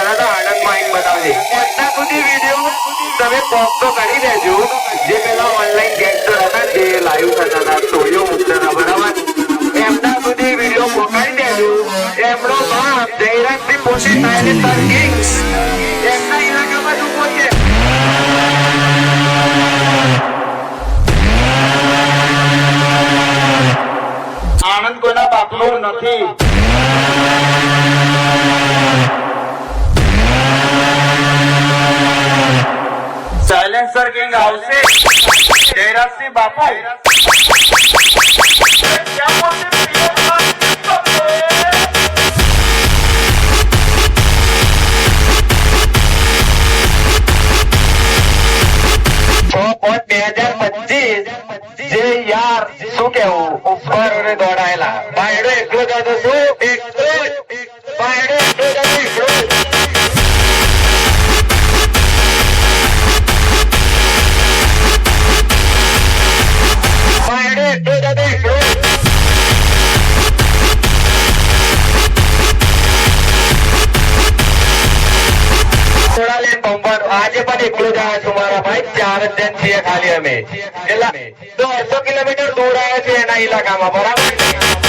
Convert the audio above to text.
તરત આણંદમાં આવીને બતાવજે. અત્યાર સુધી વિડીયો તમે પોપ તો કરી દેજો. જે પેલા ઓનલાઈન ગેંગસ્ટર હતા જે લાઈવ થતા હતા, સ્ટોરીઓ મૂકતા હતા, બરાબર? એમના સુધી વિડીયો પકડી દેજો. એમનો બાપ જયરાજસિંહ પોતે સાયલેન્સર કિંગ્સ એમના ઇલાકામાં જ ઉભો છે. આણંદ કોઈના બાપનું નથી. સાયલેન્સર કિંગ આવશે. જયરાજસિંહ બાપુ જે યાર શું કેવું ઉપર દોડાયેલા બાયડો એકલો જ હતો. શું એકલો જ બાયડો એકલો જ હતો. એકલો જ બાયડો એકલો જ હતો. એકલો જ આજે પણ એકલું જ આવ્યા છું મારા ભાઈ. 4 જ જણ છીએ ખાલી અમે. એટલે 150 કિલોમીટર દૂર આવ્યા છે એના ઇલાકામાં, બરાબર?